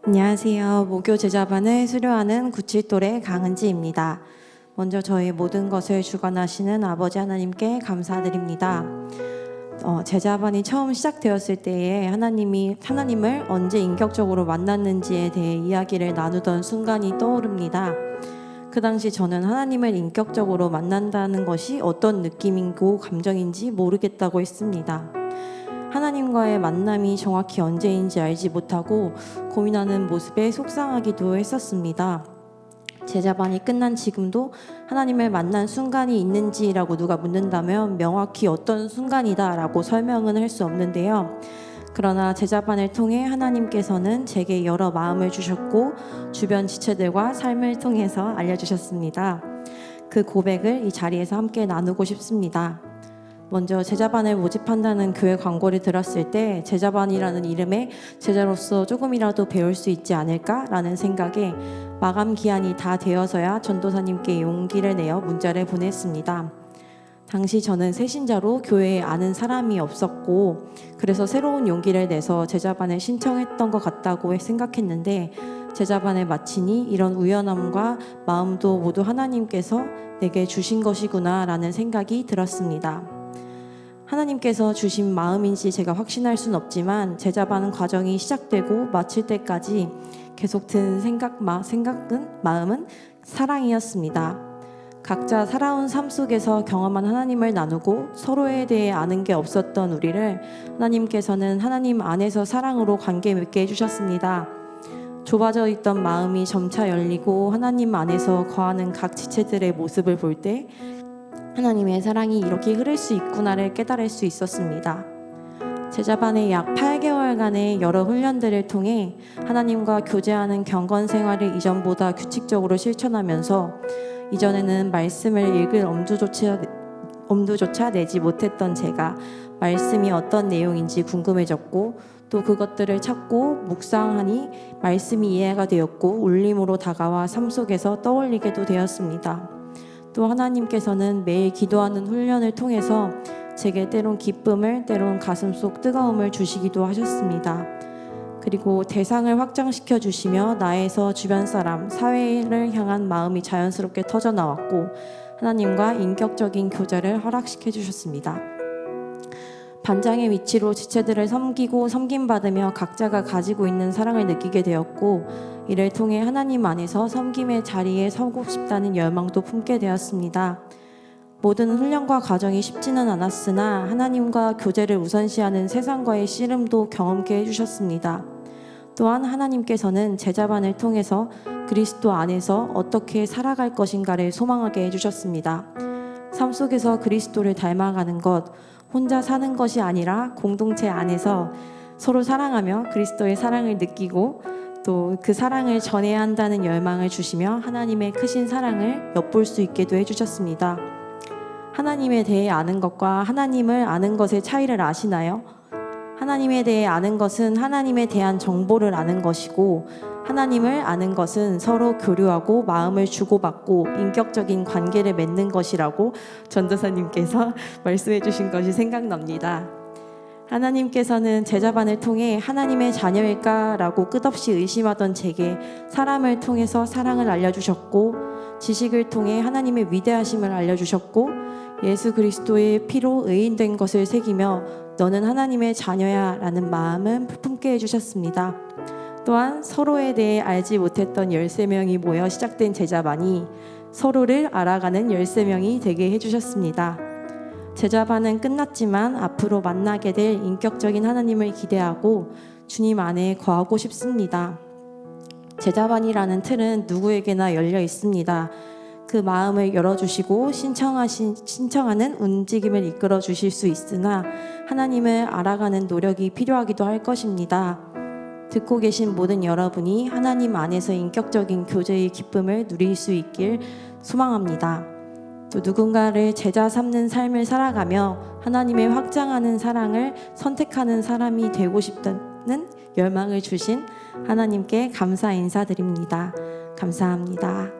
안녕하세요. 모교 제자반을 수료하는 97또래 강은지입니다. 먼저 저희 모든 것을 주관하시는 아버지 하나님께 감사드립니다. 제자반이 처음 시작되었을 때에 하나님을 언제 인격적으로 만났는지에 대해 이야기를 나누던 순간이 떠오릅니다. 그 당시 저는 하나님을 인격적으로 만난다는 것이 어떤 느낌이고 감정인지 모르겠다고 했습니다. 하나님과의 만남이 정확히 언제인지 알지 못하고 고민하는 모습에 속상하기도 했었습니다. 제자반이 끝난 지금도 하나님을 만난 순간이 있는지라고 누가 묻는다면 명확히 어떤 순간이다라고 설명은 할 수 없는데요. 그러나 제자반을 통해 하나님께서는 제게 여러 마음을 주셨고 주변 지체들과 삶을 통해서 알려주셨습니다. 그 고백을 이 자리에서 함께 나누고 싶습니다. 먼저 제자반을 모집한다는 교회 광고를 들었을 때 제자반이라는 이름에 제자로서 조금이라도 배울 수 있지 않을까라는 생각에 마감 기한이 다 되어서야 전도사님께 용기를 내어 문자를 보냈습니다. 당시 저는 새신자로 교회에 아는 사람이 없었고 그래서 새로운 용기를 내서 제자반을 신청했던 것 같다고 생각했는데 제자반을 마치니 이런 우연함과 마음도 모두 하나님께서 내게 주신 것이구나 라는 생각이 들었습니다. 하나님께서 주신 마음인지 제가 확신할 수는 없지만 제자반 과정이 시작되고 마칠 때까지 계속 든 마음은 사랑이었습니다. 각자 살아온 삶 속에서 경험한 하나님을 나누고 서로에 대해 아는 게 없었던 우리를 하나님께서는 하나님 안에서 사랑으로 관계 맺게 해주셨습니다. 좁아져 있던 마음이 점차 열리고 하나님 안에서 거하는 각 지체들의 모습을 볼 때 하나님의 사랑이 이렇게 흐를 수 있구나를 깨달을 수 있었습니다. 제자반의 약 8개월간의 여러 훈련들을 통해 하나님과 교제하는 경건 생활을 이전보다 규칙적으로 실천하면서 이전에는 말씀을 읽을 엄두조차 내지 못했던 제가 말씀이 어떤 내용인지 궁금해졌고 또 그것들을 찾고 묵상하니 말씀이 이해가 되었고 울림으로 다가와 삶 속에서 떠올리게도 되었습니다. 또 하나님께서는 매일 기도하는 훈련을 통해서 제게 때론 기쁨을 때론 가슴속 뜨거움을 주시기도 하셨습니다. 그리고 대상을 확장시켜 주시며 나에서 주변 사람, 사회를 향한 마음이 자연스럽게 터져나왔고 하나님과 인격적인 교제를 허락시켜 주셨습니다. 반장의 위치로 지체들을 섬기고 섬김받으며 각자가 가지고 있는 사랑을 느끼게 되었고 이를 통해 하나님 안에서 섬김의 자리에 서고 싶다는 열망도 품게 되었습니다. 모든 훈련과 과정이 쉽지는 않았으나 하나님과 교제를 우선시하는 세상과의 씨름도 경험케 해주셨습니다. 또한 하나님께서는 제자반을 통해서 그리스도 안에서 어떻게 살아갈 것인가를 소망하게 해주셨습니다. 삶 속에서 그리스도를 닮아가는 것, 혼자 사는 것이 아니라 공동체 안에서 서로 사랑하며 그리스도의 사랑을 느끼고 또 그 사랑을 전해야 한다는 열망을 주시며 하나님의 크신 사랑을 엿볼 수 있게도 해주셨습니다. 하나님에 대해 아는 것과 하나님을 아는 것의 차이를 아시나요? 하나님에 대해 아는 것은 하나님에 대한 정보를 아는 것이고 하나님을 아는 것은 서로 교류하고 마음을 주고받고 인격적인 관계를 맺는 것이라고 전도사님께서 말씀해 주신 것이 생각납니다. 하나님께서는 제자반을 통해 하나님의 자녀일까라고 끝없이 의심하던 제게 사람을 통해서 사랑을 알려주셨고 지식을 통해 하나님의 위대하심을 알려주셨고 예수 그리스도의 피로 의인된 것을 새기며 너는 하나님의 자녀야 라는 마음을 품게 해주셨습니다. 또한 서로에 대해 알지 못했던 13명이 모여 시작된 제자반이 서로를 알아가는 13명이 되게 해주셨습니다. 제자반은 끝났지만 앞으로 만나게 될 인격적인 하나님을 기대하고 주님 안에 거하고 싶습니다. 제자반이라는 틀은 누구에게나 열려 있습니다. 그 마음을 열어주시고 신청하는 움직임을 이끌어 주실 수 있으나 하나님을 알아가는 노력이 필요하기도 할 것입니다. 듣고 계신 모든 여러분이 하나님 안에서 인격적인 교제의 기쁨을 누릴 수 있길 소망합니다. 또 누군가를 제자 삼는 삶을 살아가며 하나님의 확장하는 사랑을 선택하는 사람이 되고 싶다는 열망을 주신 하나님께 감사 인사드립니다. 감사합니다.